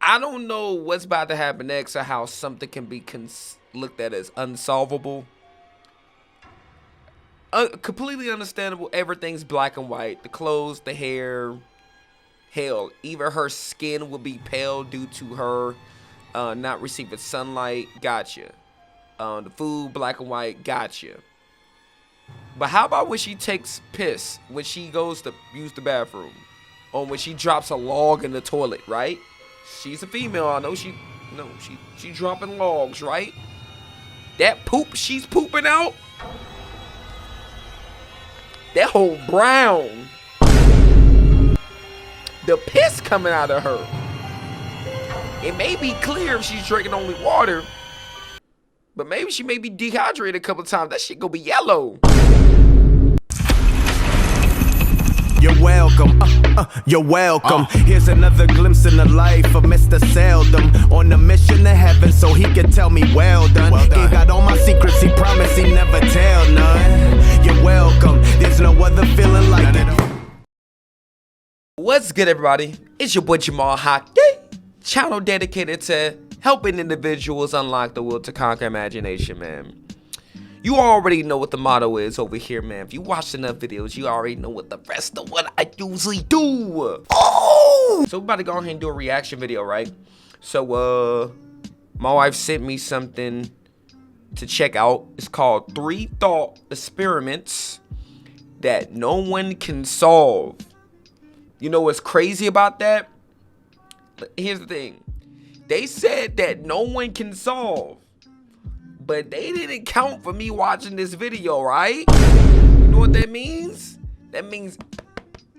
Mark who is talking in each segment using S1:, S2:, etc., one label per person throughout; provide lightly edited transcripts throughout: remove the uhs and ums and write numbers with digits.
S1: I don't know what's about to happen next or how something can be looked at as unsolvable. Completely understandable. Everything's black and white. The clothes, the hair. Hell, even her skin will be pale due to her not receiving sunlight. Gotcha. The food, black and white. Gotcha. But how about when she takes piss? When she goes to use the bathroom? Or when she drops a log in the toilet, right? She's a female. I know she dropping logs, right? That poop she's pooping out, that whole brown, the piss coming out of her. It may be clear if she's drinking only water, but maybe she may be dehydrated a couple times. That shit gonna be yellow.
S2: You're welcome, you're welcome. Here's another glimpse in the life of Mr. Seldom. On a mission to heaven so he can tell me well done. He got all my secrets, he promised he never tell none. You're welcome, there's no other feeling like it.
S1: What's good, everybody? It's your boy Jamal Haki, channel dedicated to helping individuals unlock the will to conquer imagination, man. You already know what the motto is over here, man. If you watched enough videos, you already know what the rest of what I usually do. Oh! So we're about to go ahead and do a reaction video, right? So, my wife sent me something to check out. It's called 3 Thought Experiments That No One Can Solve. You know what's crazy about that? Here's the thing. They said that no one can solve. But they didn't count for me watching this video, right? You know what that means? That means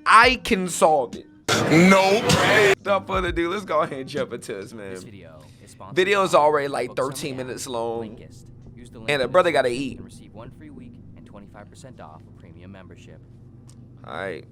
S1: I can solve it.
S3: Nope.
S1: Without further ado, let's go ahead and jump into this, man.
S4: This
S1: video is already like 13 minutes long. And the brother gotta eat.
S4: Receive 1 free week and 25% off a premium membership.
S1: Alright.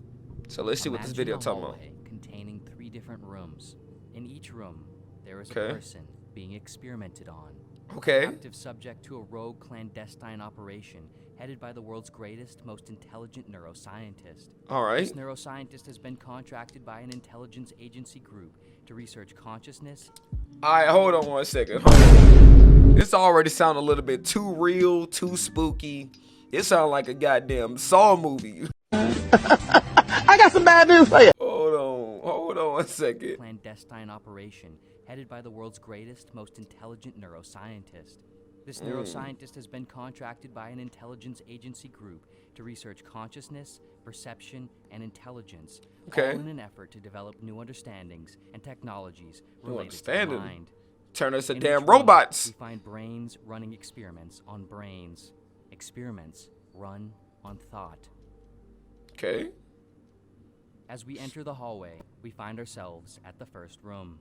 S1: So let's see what this video talking about.
S4: Containing 3 different rooms. In each room, there is a person being experimented on.
S1: Okay.
S4: Active subject to a rogue clandestine operation headed by the world's greatest, most intelligent neuroscientist.
S1: All right.
S4: This neuroscientist has been contracted by an intelligence agency group to research consciousness.
S1: All right, hold on 1 second. Hold on. This already sounds a little bit too real, too spooky. It sounds like a goddamn Saw movie.
S3: I got some bad news for you.
S1: Hold on 1 second.
S4: Clandestine operation headed by the world's greatest, most intelligent neuroscientist. This neuroscientist has been contracted by an intelligence agency group to research consciousness, perception, and intelligence, all in an effort to develop new understandings and technologies related to the mind.
S1: Turn us to damn robots.
S4: We find brains running experiments on brains. Experiments run on thought.
S1: Okay.
S4: As we enter the hallway, we find ourselves at the first room.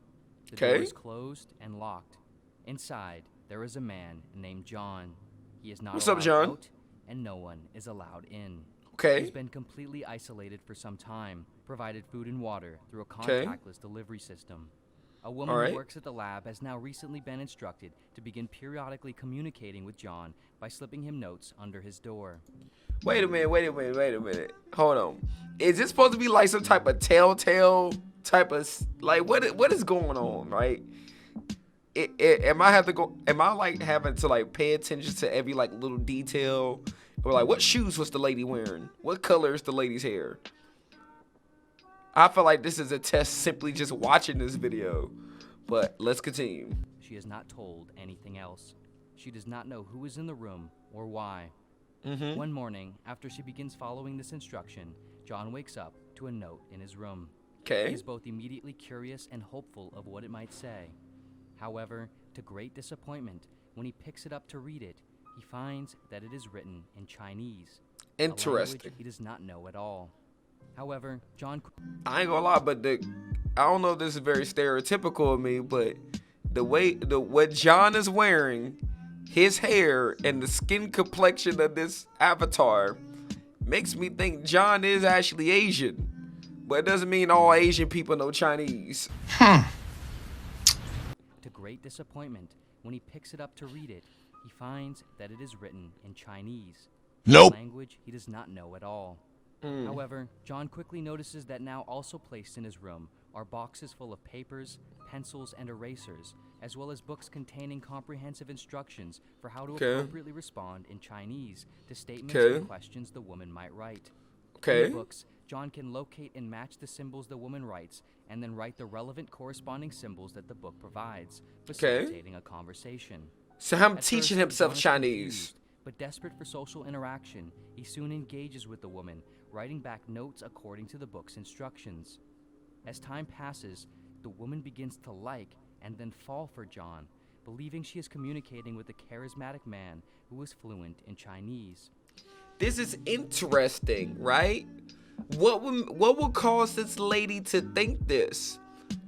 S4: The door is closed and locked. Inside, there is a man named John. He is not allowed out, and no one is allowed in.
S1: Okay.
S4: He's been completely isolated for some time, provided food and water through a contactless delivery system. A woman who works at the lab has now recently been instructed to begin periodically communicating with John by slipping him notes under his door.
S1: Wait a minute. Hold on. Is this supposed to be like some type of telltale type of, like, what is going on, right? Am I like having to like pay attention to every like little detail? Or like, what shoes was the lady wearing? What color is the lady's hair? I feel like this is a test simply just watching this video. But let's continue.
S4: She is not told anything else. She does not know who is in the room or why. One morning, after she begins following this instruction, John wakes up to a note in his room. He is both immediately curious and hopeful of what it might say. However, to great disappointment, when he picks it up to read it, he finds that it is written in Chinese.
S1: Interesting.
S4: A language he does not know at all. However, John...
S1: I ain't gonna lie, but I don't know if this is very stereotypical of me, but what John is wearing, his hair, and the skin complexion of this avatar makes me think John is actually Asian. But it doesn't mean all Asian people know Chinese.
S4: To great disappointment, when he picks it up to read it, he finds that it is written in Chinese.
S3: Nope.
S4: A language he does not know at all. However, John quickly notices that now also placed in his room are boxes full of papers, pencils, and erasers, as well as books containing comprehensive instructions for how to appropriately respond in Chinese to statements and questions the woman might write. In the books, John can locate and match the symbols the woman writes, and then write the relevant corresponding symbols that the book provides, facilitating a conversation.
S1: So him
S4: At
S1: teaching
S4: first,
S1: himself
S4: John is
S1: Chinese.
S4: confused, but desperate for social interaction, he soon engages with the woman, writing back notes according to the book's instructions. As time passes, the woman begins to like and then fall for John, believing she is communicating with a charismatic man who is fluent in Chinese.
S1: This is interesting, right? What would cause this lady to think this?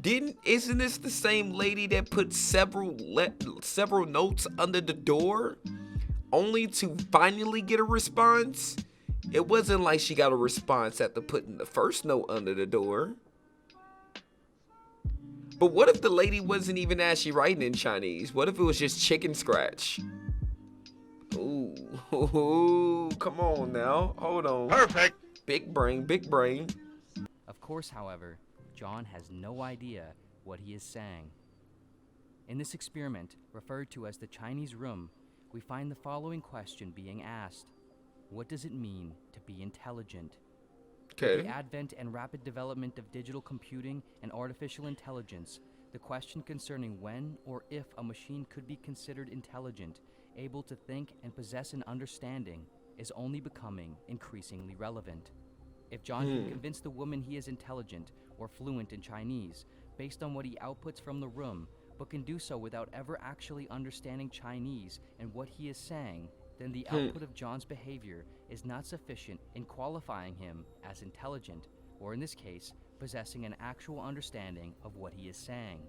S1: Isn't this the same lady that put several notes under the door, only to finally get a response? It wasn't like she got a response after putting the first note under the door. But what if the lady wasn't even actually writing in Chinese? What if it was just chicken scratch? Ooh, come on now. Hold on.
S3: Perfect.
S1: Big brain, big brain.
S4: Of course, however, John has no idea what he is saying. In this experiment, referred to as the Chinese room, we find the following question being asked. What does it mean to be intelligent? With the advent and rapid development of digital computing and artificial intelligence, the question concerning when or if a machine could be considered intelligent, able to think and possess an understanding, is only becoming increasingly relevant. If John can convince the woman he is intelligent or fluent in Chinese based on what he outputs from the room, but can do so without ever actually understanding Chinese and what he is saying, then the output of John's behavior is not sufficient in qualifying him as intelligent, or in this case, possessing an actual understanding of what he is saying.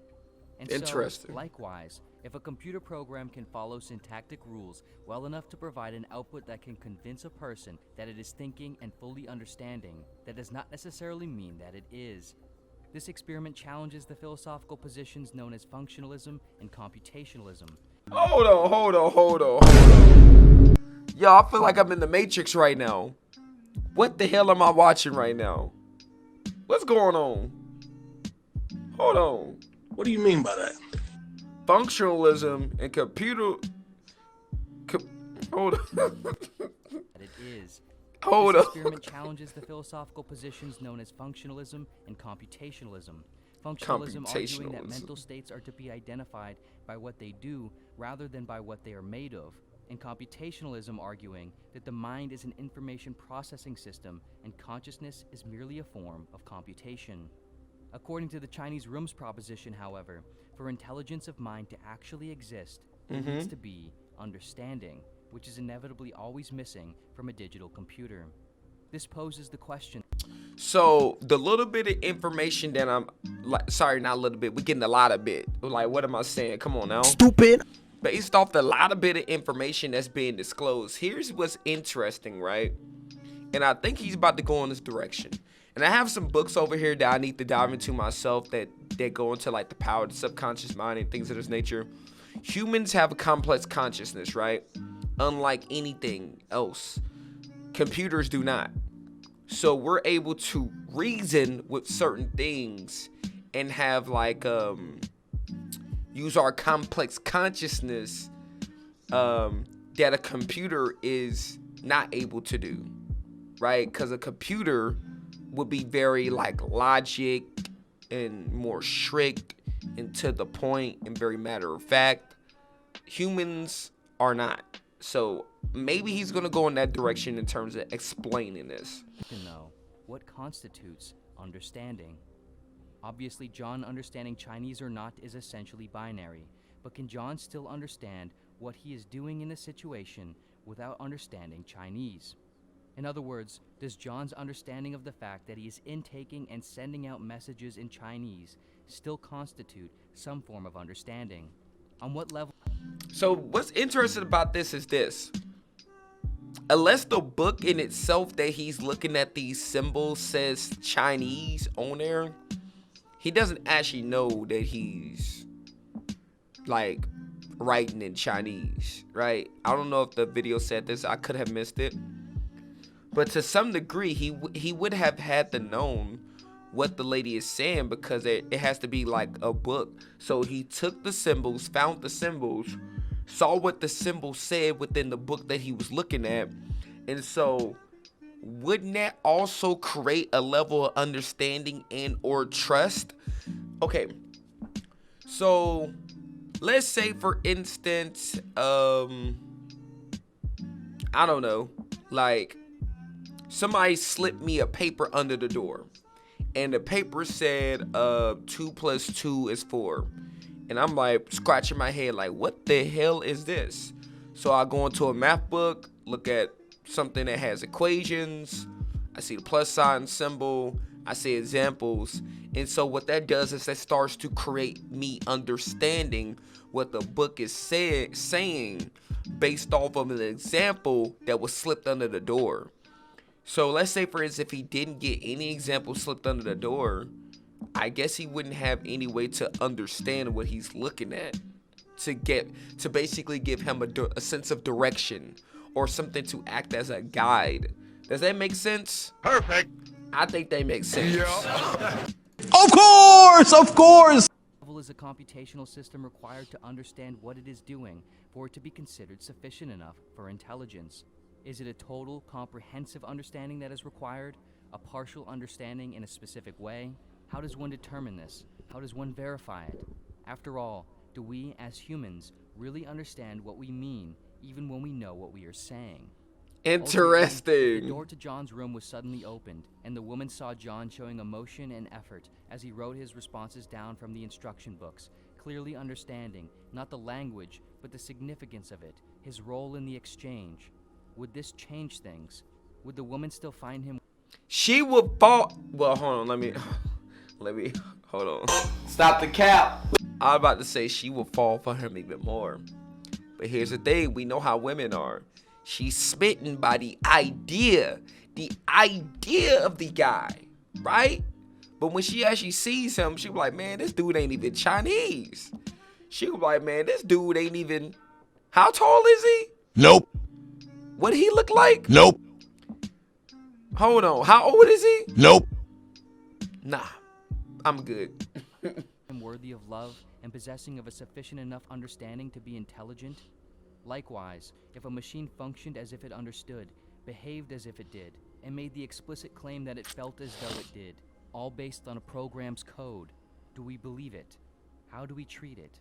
S4: And
S1: Interesting.
S4: So, likewise, if a computer program can follow syntactic rules well enough to provide an output that can convince a person that it is thinking and fully understanding, that does not necessarily mean that it is. This experiment challenges the philosophical positions known as functionalism and computationalism.
S1: Hold on. Yo, I feel like I'm in the Matrix right now. What the hell am I watching right now? What's going on? Hold on.
S3: What do you mean by that?
S1: Functionalism and computer... hold on.
S4: That it is.
S1: Hold
S4: This
S1: on.
S4: experiment challenges the philosophical positions known as functionalism and computationalism. Functionalism arguing that
S1: Computationalism.
S4: mental states are to be identified by what they do rather than by what they are made of, and computationalism arguing that the mind is an information processing system and consciousness is merely a form of computation. According to the Chinese rooms proposition, however, for intelligence of mind to actually exist, there needs to be understanding, which is inevitably always missing from a digital computer. This poses the question.
S1: So the little bit of information that I'm like, sorry, not a little bit, we're getting a lot of bit. Like, what am I saying? Come on now.
S3: Stupid.
S1: Based off the lot of bit of information that's being disclosed, here's what's interesting, right? And I think he's about to go in this direction. And I have some books over here that I need to dive into myself that go into like the power of the subconscious mind and things of this nature. Humans have a complex consciousness, right? Unlike anything else. Computers do not. So we're able to reason with certain things and have like use our complex consciousness that a computer is not able to do, right? Because a computer would be very like logic and more strict and to the point and very matter of fact. Humans are not. So maybe he's gonna go in that direction in terms of explaining this.
S4: To know what constitutes understanding. Obviously, John understanding Chinese or not is essentially binary, but can John still understand what he is doing in a situation without understanding Chinese? In other words, does John's understanding of the fact that he is intaking and sending out messages in Chinese still constitute some form of understanding? On what level?
S1: So what's interesting about this is this. Unless the book in itself that he's looking at these symbols says Chinese on there, he doesn't actually know that he's like writing in Chinese, right? I don't know if the video said this. I could have missed it. But to some degree, he would have had to known what the lady is saying, because it has to be like a book. So he took the symbols, found the symbols, saw what the symbol said within the book that he was looking at. And so wouldn't that also create a level of understanding and or trust? Okay, so let's say, for instance, I don't know, like somebody slipped me a paper under the door, and the paper said 2 + 2 is 4. And I'm like scratching my head like, what the hell is this? So I go into a math book, look at something that has equations, I see the plus sign symbol, I see examples. And so what that does is that starts to create me understanding what the book is saying based off of an example that was slipped under the door. So let's say, for instance, if he didn't get any example slipped under the door, I guess he wouldn't have any way to understand what he's looking at, to basically give him a sense of direction or something to act as a guide. Does that make sense?
S3: Perfect.
S1: I think they make sense.
S3: Yeah.
S2: Of course.
S4: Is a computational system required to understand what it is doing for it to be considered sufficient enough for intelligence? Is it a total, comprehensive understanding that is required? A partial understanding in a specific way? How does one determine this? How does one verify it? After all, do we as humans really understand what we mean even when we know what we are saying?
S1: Interesting.
S4: The door to John's room was suddenly opened, and the woman saw John showing emotion and effort as he wrote his responses down from the instruction books, clearly understanding not the language, but the significance of it, his role in the exchange. Would this change things? Would the woman still find him?
S1: She would fall. Well, hold on. Let me. Hold on.
S2: Stop the cap.
S1: I was about to say she will fall for him even more. But here's the thing. We know how women are. She's smitten by the idea of the guy, right? But when she actually sees him, she be like, man, this dude ain't even Chinese. She be like, man, this dude ain't even. How tall is he?
S3: Nope.
S1: What he look like?
S3: Nope.
S1: Hold on. How old is he?
S3: Nope.
S1: Nah, I'm good.
S4: Worthy of love and possessing of a sufficient enough understanding to be intelligent? Likewise, if a machine functioned as if it understood, behaved as if it did, and made the explicit claim that it felt as though it did, all based on a program's code, do we believe it? How do we treat it?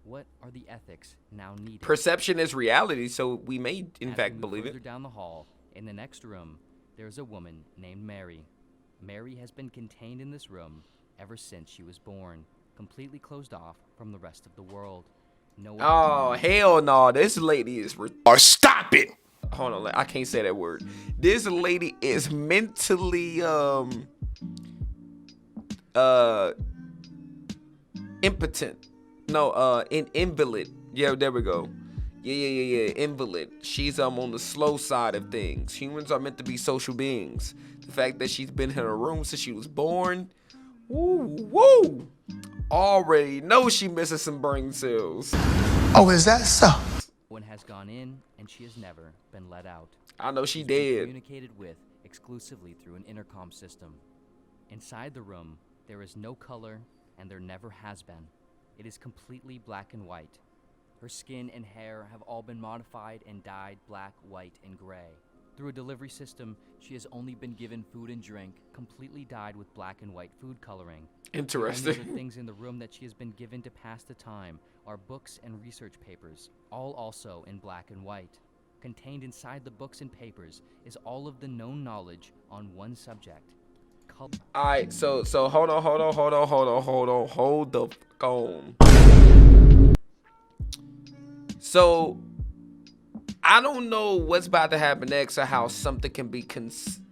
S4: What are the ethics now needed?
S1: Perception is reality, so we may, in
S4: As
S1: fact,
S4: we move
S1: believe
S4: further
S1: it.
S4: down the hall, in the next room, there is a woman named Mary. Mary has been contained in this room ever since she was born, completely closed off from the rest of the world. No one
S1: Oh, hell no. This lady is...
S3: Stop it.
S1: Hold on. I can't say that word. This lady is mentally, impotent. No, an invalid. Yeah, there we go. Yeah. Invalid. She's on the slow side of things. Humans are meant to be social beings. The fact that she's been in her room since she was born. Woo. Already know she misses some brain cells.
S3: Oh, is that so?
S4: one has gone in, and she has never been let out.
S1: I know she
S4: She's been
S1: did.
S4: communicated with exclusively through an intercom system. Inside the room, there is no color, and there never has been. It is completely black and white. Her skin and hair have all been modified and dyed black, white, and gray. Through a delivery system, she has only been given food and drink, completely dyed with black and white food coloring.
S1: Interesting.
S4: The only other things in the room that she has been given to pass the time are books and research papers, all also in black and white. Contained inside the books and papers is all of the known knowledge on one subject.
S1: Alright, so hold the fuck on. So I don't know what's about to happen next or how something can be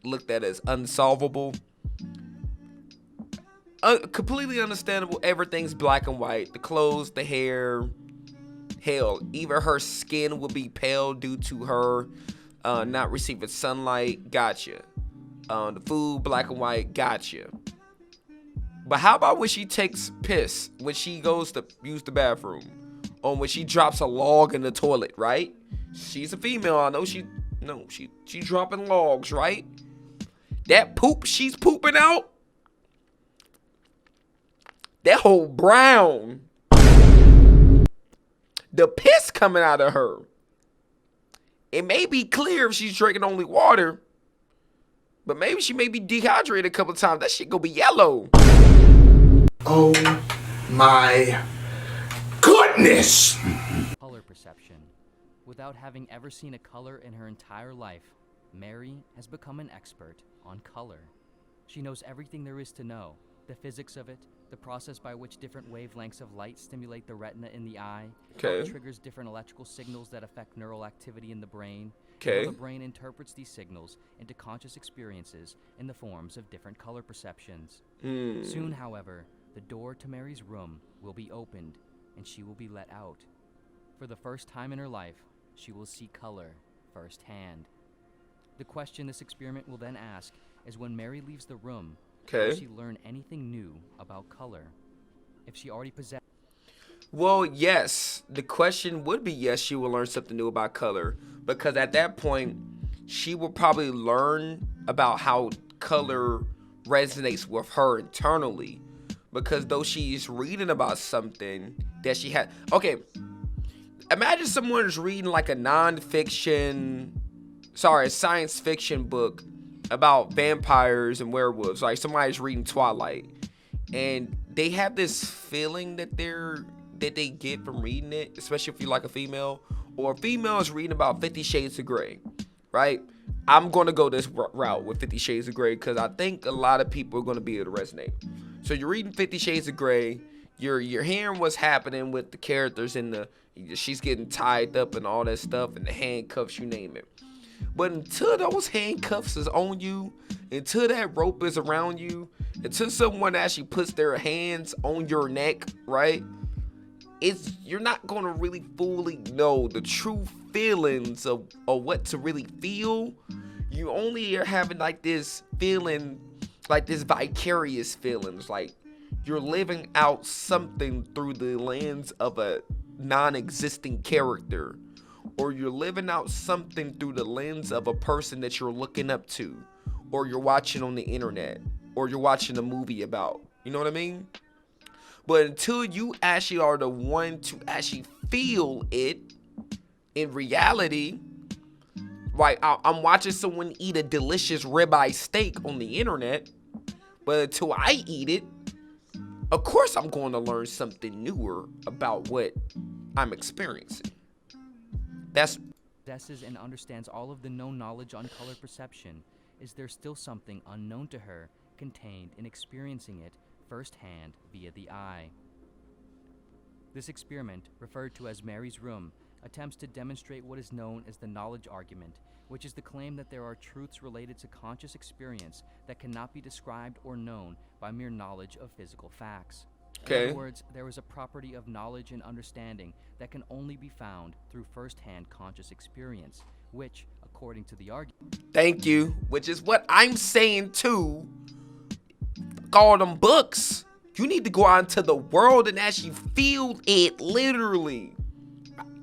S1: looked at as unsolvable. Completely understandable. Everything's black and white. The clothes, the hair. Hell, even her skin will be pale due to her not receiving sunlight. Gotcha. The food, black and white. Gotcha. But how about when she takes piss? When she goes to use the bathroom? Or when she drops a log in the toilet, right? She's a female. I know she dropping logs, right? That poop she's pooping out, That whole brown. The piss coming out of her. It may be clear if she's drinking only water, but maybe she may be dehydrated a couple times. That shit gonna be yellow.
S3: Oh my goodness!
S4: Color perception. Without having ever seen a color in her entire life, Mary has become an expert on color. She knows everything there is to know. The physics of it, the process by which different wavelengths of light stimulate the retina in the eye, how it triggers different electrical signals that affect neural activity in the brain, how the brain interprets these signals into conscious experiences in the forms of different color perceptions. Soon, however, the door to Mary's room will be opened and she will be let out. For the first time in her life, she will see color firsthand. The question this experiment will then ask is, when Mary leaves the room, will she learn anything new about color? If she already possesses...
S1: Well, yes. The question would be yes, she will learn something new about color. Because at that point, she will probably learn about how color resonates with her internally. Because though she's reading about something that she had... Okay, imagine someone's reading like a science fiction book about vampires and werewolves. Like somebody's reading Twilight, and they have this feeling that they get from reading it, especially if you're like a female, or a female is reading about 50 Shades of Grey, right? I'm going to go this route with 50 Shades of Grey because I think a lot of people are going to be able to resonate. So you're reading 50 Shades of Grey, you're hearing what's happening with the characters she's getting tied up and all that stuff, and the handcuffs, you name it. But until those handcuffs is on you, until that rope is around you, until someone actually puts their hands on your neck, right? You're not gonna really fully know the true feelings of what to really feel. You only are having like this feeling, like this vicarious feelings, like you're living out something through the lens of a non-existing character. Or you're living out something through the lens of a person that you're looking up to, or you're watching on the internet, or you're watching a movie about. You know what I mean? But until you actually are the one to actually feel it in reality, like I'm watching someone eat a delicious ribeye steak on the internet, but until I eat it, of course I'm going to learn something newer about what I'm experiencing.
S4: Possesses and understands all of the known knowledge on color perception, is there still something unknown to her contained in experiencing it firsthand via the eye? This experiment, referred to as Mary's Room, attempts to demonstrate what is known as the knowledge argument, which is the claim that there are truths related to conscious experience that cannot be described or known by mere knowledge of physical facts. In other words, there is a property of knowledge and understanding that can only be found through first-hand conscious experience, which, according to the argument...
S1: Thank you. Which is what I'm saying too. All them books. You need to go out into the world and actually feel it, literally.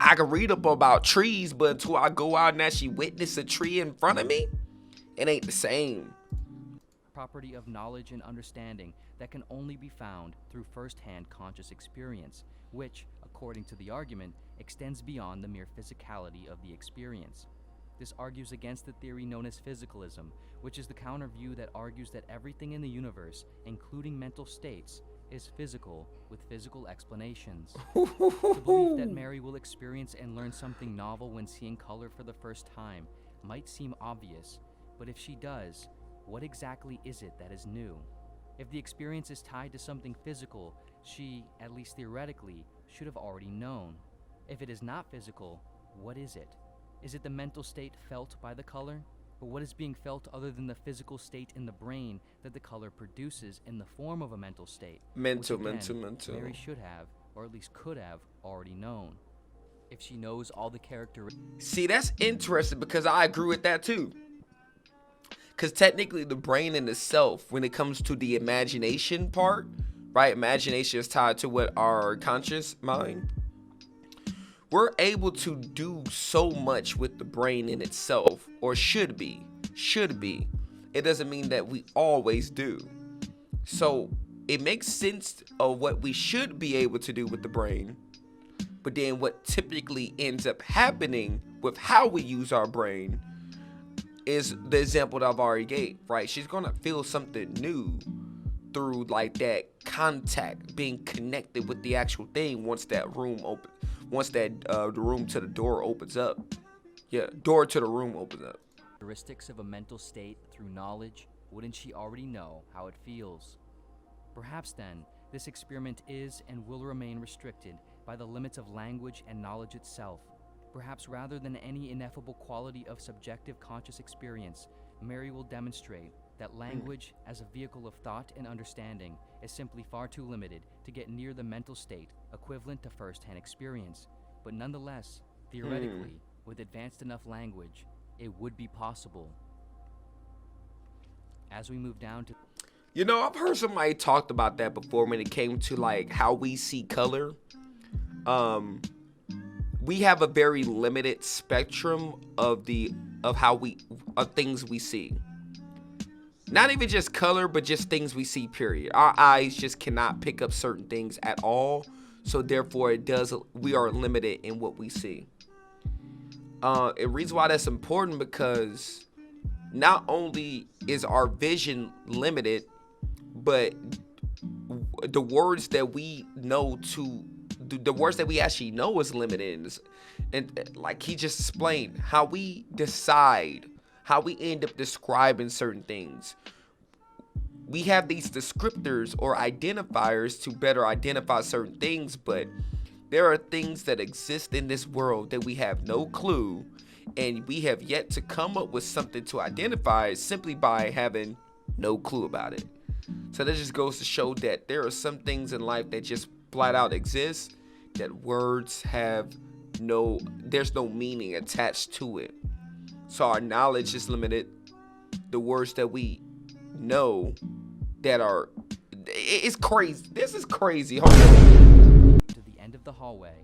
S1: I can read up about trees, but until I go out and actually witness a tree in front of me, it ain't the same.
S4: Property of knowledge and understanding that can only be found through first-hand conscious experience, which, according to the argument, extends beyond the mere physicality of the experience. This argues against the theory known as physicalism, which is the counter view that argues that everything in the universe, including mental states, is physical with physical explanations. The belief that Mary will experience and learn something novel when seeing color for the first time might seem obvious, but if she does, what exactly is it that is new? If the experience is tied to something physical, she, at least theoretically, should have already known. If it is not physical, what is it? Is it the mental state felt by the color? But what is being felt other than the physical state in the brain that the color produces in the form of a mental state?
S1: Mental.
S4: Mary should have, or at least could have, already known. If she knows all the characteristics...
S1: See, that's interesting because I agree with that too. Because technically the brain in itself, when it comes to the imagination part, right? Imagination is tied to what our conscious mind. We're able to do so much with the brain in itself, or should be. It doesn't mean that we always do. So it makes sense of what we should be able to do with the brain, but then what typically ends up happening with how we use our brain is the example that I've already gave, right? She's gonna feel something new through like that contact, being connected with the actual thing once that room open, once that the room to the door opens up. Yeah, door to the room opens up.
S4: Characteristics of a mental state through knowledge, wouldn't she already know how it feels? Perhaps then, this experiment is and will remain restricted by the limits of language and knowledge itself. Perhaps rather than any ineffable quality of subjective conscious experience, Mary will demonstrate that language as a vehicle of thought and understanding is simply far too limited to get near the mental state equivalent to first-hand experience. But nonetheless, theoretically, with advanced enough language, it would be possible. As we move down to...
S1: You know, I've heard somebody talked about that before when it came to like how we see color. We have a very limited spectrum of things we see. Not even just color, but just things we see, period. Our eyes just cannot pick up certain things at all. So therefore we are limited in what we see. The reason why that's important, because not only is our vision limited, but the words that we know the words that we actually know is limited. And like he just explained, how we decide, how we end up describing certain things. We have these descriptors or identifiers to better identify certain things, but there are things that exist in this world that we have no clue, and we have yet to come up with something to identify simply by having no clue about it. So that just goes to show that there are some things in life that just flat out exist, that words have there's no meaning attached to it. So our knowledge is limited. The words that we know that are, it's crazy. This is crazy. Hold on.
S4: To the end of the hallway,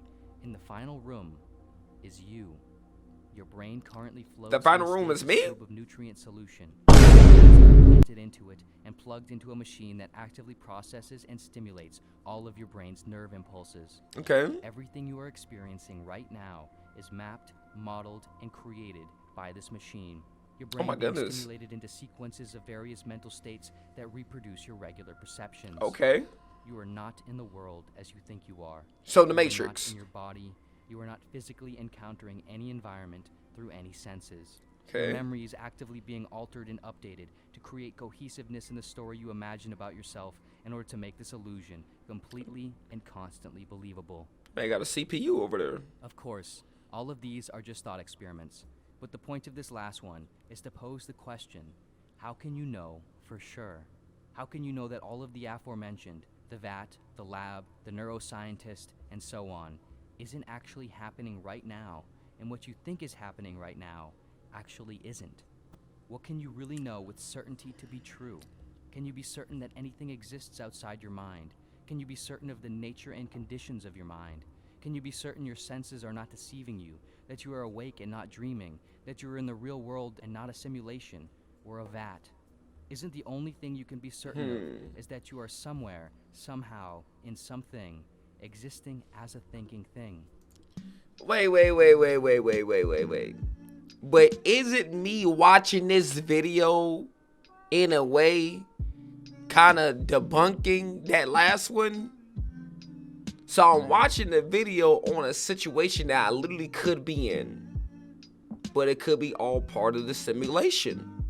S4: in the final room, is you. Your brain currently floats.
S1: The final room is me?
S4: Of nutrient solution. Planted into it and plugged into a machine that actively processes and stimulates all of your brain's nerve impulses.
S1: Okay.
S4: Everything you are experiencing right now is mapped, modeled, and created by this machine. Your brain is stimulated into sequences of various mental states that reproduce your regular perceptions.
S1: Okay.
S4: You are not in the world as you think you are.
S1: So the
S4: You
S1: Matrix.
S4: are not in your body. You are not physically encountering any environment through any senses.
S1: Okay.
S4: Your memory is actively being altered and updated to create cohesiveness in the story you imagine about yourself in order to make this illusion completely and constantly believable.
S1: I got a CPU over there.
S4: Of course, all of these are just thought experiments, but the point of this last one is to pose the question, how can you know for sure? How can you know that all of the aforementioned, the vat, the lab, the neuroscientist, and so on, isn't actually happening right now, and what you think is happening right now actually isn't? What can you really know with certainty to be true? Can you be certain that anything exists outside your mind? Can you be certain of the nature and conditions of your mind? Can you be certain your senses are not deceiving you, that you are awake and not dreaming, that you are in the real world and not a simulation or a vat? Isn't the only thing you can be certain of is that you are somewhere, somehow, in something, existing as a thinking thing?
S1: Wait. But is it me watching this video in a way kind of debunking that last one? So I'm watching the video on a situation that I literally could be in, but it could be all part of the simulation.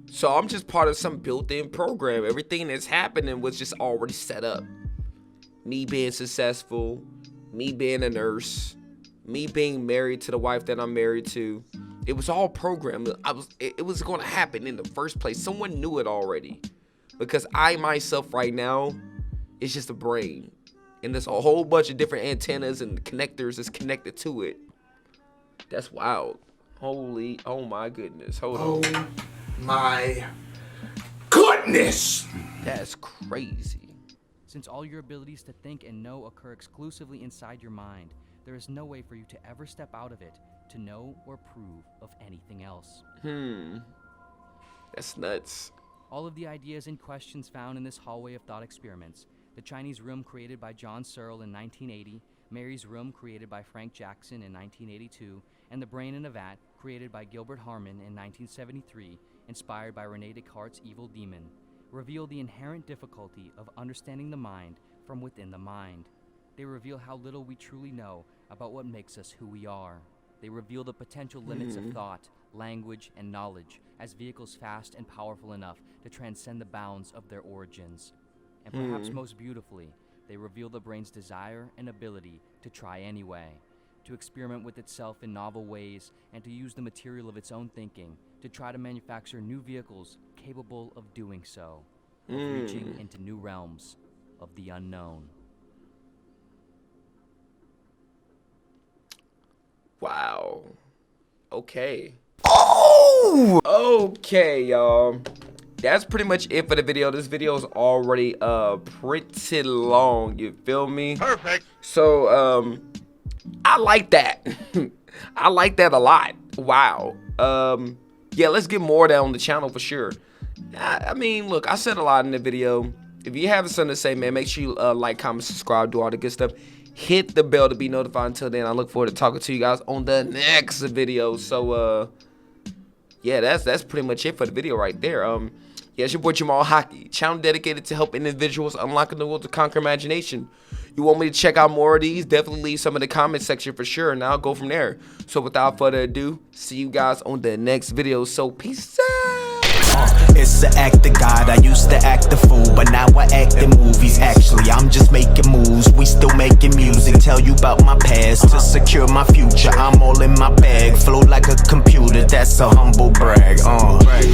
S1: So I'm just part of some built-in program. Everything that's happening was just already set up. Me being successful, me being a nurse, me being married to the wife that I'm married to. It was all programmed. It was going to happen in the first place. Someone knew it already. Because I myself right now, it's just a brain. And there's a whole bunch of different antennas and connectors that's connected to it. That's wild. Oh my goodness. Hold on.
S3: Oh my goodness!
S1: That's crazy.
S4: Since all your abilities to think and know occur exclusively inside your mind, there is no way for you to ever step out of it to know or prove of anything else.
S1: That's nuts.
S4: All of the ideas and questions found in this hallway of thought experiments, the Chinese room created by John Searle in 1980, Mary's room created by Frank Jackson in 1982, and the brain in a vat created by Gilbert Harman in 1973, inspired by Rene Descartes' evil demon, reveal the inherent difficulty of understanding the mind from within the mind. They reveal how little we truly know about what makes us who we are. They reveal the potential limits of thought, language, and knowledge as vehicles fast and powerful enough to transcend the bounds of their origins. And perhaps most beautifully, they reveal the brain's desire and ability to try anyway, to experiment with itself in novel ways, and to use the material of its own thinking to try to manufacture new vehicles capable of doing so, of reaching into new realms of the unknown.
S1: Wow. Okay. Oh! Okay, y'all. That's pretty much it for the video. This video is already pretty long. You feel me?
S3: Perfect.
S1: So, I like that. I like that a lot. Wow. Yeah, let's get more of that on the channel for sure. I mean, look, I said a lot in the video. If you have something to say, man, make sure you like, comment, subscribe, do all the good stuff. Hit the bell to be notified. Until then, I look forward to talking to you guys on the next video. So, yeah, that's pretty much it for the video right there. Yeah, it's your boy Jamal Haki, channel dedicated to helping individuals unlocking the will to conquer imagination. You want me to check out more of these? Definitely leave some in the comment section for sure, and I'll go from there. So without further ado, see you guys on the next video. So peace out.
S2: It's the act of God. I used to act the fool, but now I act in movies. Actually, I'm just making moves. We still making music. Tell you about my past to secure my future. I'm all in my bag. Flow like a computer. That's a humble brag.